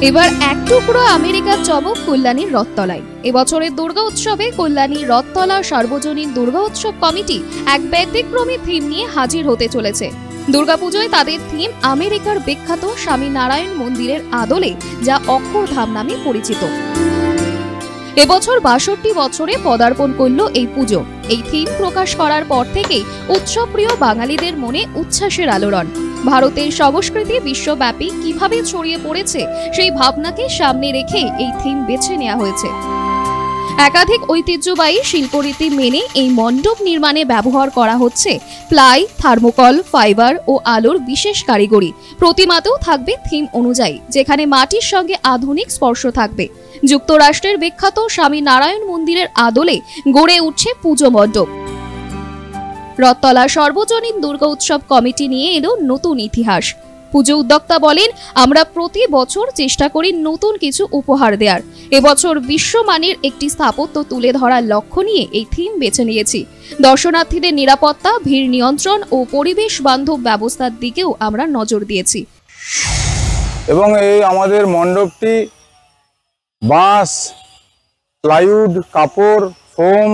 এবার এক টুকরো আমেরিকার চমক কল্যাণীর রথতলায়। এবছরের দুর্গা উৎসবে কল্যাণীর রথতলা সার্বজনীন দুর্গা উৎসব কমিটি এক ব্যতিক্রমী থিম নিয়ে হাজির হতে চলেছে। দুর্গাপুজোয় তাদের থিম আমেরিকার বিখ্যাত স্বামী নারায়ণ মন্দিরের আদলে, যা অক্ষরধাম নামে পরিচিত। এবছর ৬২ বছরে পদার্পণ করল এই পুজো। এই থিম প্রকাশ করার পর থেকেই উৎসবপ্রিয় বাঙালিদের মনে উচ্ছ্বাসের আলোড়ন। ভারতের সংস্কৃতি বিশ্বব্যাপী কিভাবে ছড়িয়ে পড়েছে সেই ভাবনাকে সামনে রেখে এই থিম বেছে নেওয়া হয়েছে। একাধিক ঐতিহ্যবাহী শিল্পরীতি মেনে এই মণ্ডপ নির্মাণে ব্যবহার করা হচ্ছে প্লাই, থার্মোকল, ফাইবার ও আলোর বিশেষ কারিগরি। প্রতিমাতেও থাকবে থিম অনুযায়ী, যেখানে মাটির সঙ্গে আধুনিক স্পর্শ থাকবে। যুক্তরাষ্ট্রের বিখ্যাত স্বামী নারায়ণ মন্দিরের আদলে গড়ে উঠছে পুজো মণ্ডপ। রথতলা সর্বজনীন দুর্গা উৎসব কমিটি নিয়ে এলো নতুন ইতিহাস। পুজো উদ্যোক্তা বলেন, আমরা প্রতি বছর চেষ্টা করি নতুন কিছু উপহার দেওয়ার। এবছর বিশ্বমানের একটি স্থাপত্য তুলে ধরার লক্ষ্য নিয়ে এই থিম বেছে নিয়েছি। দর্শনার্থীদের নিরাপত্তা, ভিড় নিয়ন্ত্রণ ও পরিবেশ বান্ধব ব্যবস্থার দিকেও আমরা নজর দিয়েছি। এবং এই আমাদের মণ্ডপটি বাঁশ, প্লাইউড, কাপড়, ফোম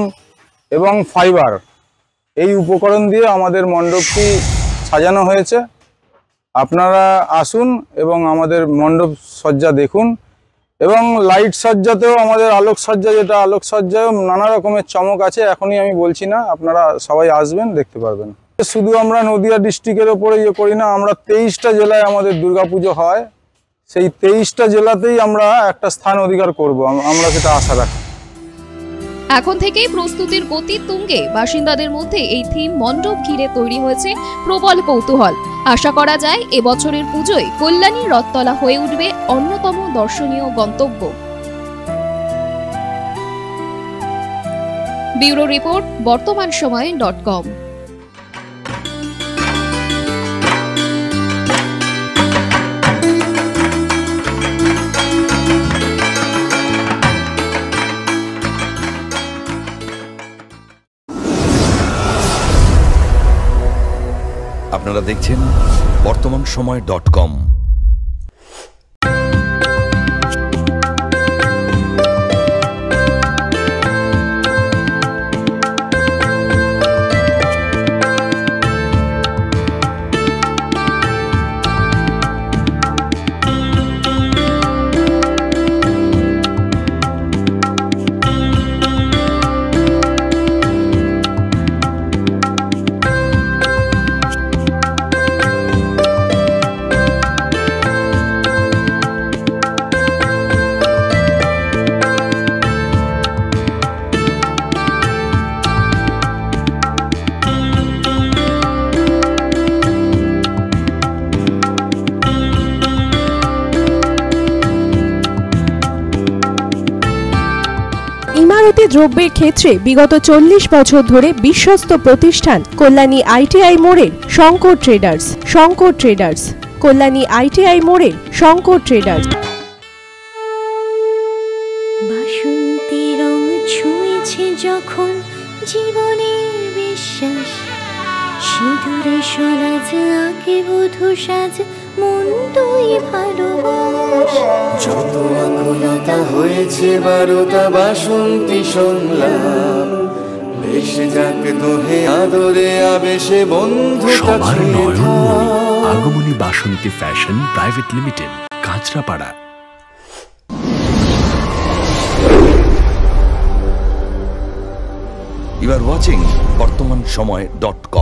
এবং ফাইবার এই উপকরণ দিয়ে আমাদের মণ্ডপটি সাজানো হয়েছে। আপনারা আসুন এবং আমাদের মণ্ডপ সজ্জা দেখুন। এবং লাইট সজ্জাতেও আমাদের আলোকসজ্জা, যেটা আলোকসজ্জায়ও নানা রকমের চমক আছে, এখনই আমি বলছি না, আপনারা সবাই আসবেন, দেখতে পারবেন। শুধু আমরা নদিয়া ডিস্ট্রিক্টের ওপরে করি না, আমরা 23টা জেলায় আমাদের দুর্গাপুজো হয়। সেই 23টা জেলাতেই আমরা একটা স্থান অধিকার করব, আমরা সেটা আশা রাখি। এখন থেকেই প্রস্তুতির গতি তুঙ্গে। বাসিন্দাদের মধ্যে এই থিম মণ্ডপ ঘিরে তৈরি হয়েছে প্রবল কৌতূহল। আশা করা যায় এবছরের পুজোয় কল্যাণী রথতলা হয়ে উঠবে অন্যতম দর্শনীয় গন্তব্য। ব্যুরো রিপোর্ট, বর্তমানসময়.com। আপনারা দেখছেন বর্তমানসময়.com। ইমারতি দ্রব্যের ক্ষেত্রে বিগত 40 বছর ধরে বিশ্বস্ত প্রতিষ্ঠান কল্যাণী আইটিআই মোড়ের Shankar traders. Shankar traders, Kalyani ITI মোড়ের শঙ্কর ট্রেডার্স। বাসন্তী রং ছুঁয়েছে যখন জীবনের বিশ্বাস, সিঁদুরে সরাজ আঁকে বধূ সাজ, মন তুই ভালোবাস। যত আকুলতা হয়েছে বারোটা বাসন্তী সংলাপ, ভেসে যাক দোহে আদরে আবেশে বন্ধুতা ছুঁয়ে থাক। Agamani Basanti fashion private limited, Kanchrapara. You are watching বর্তমানসময়.com।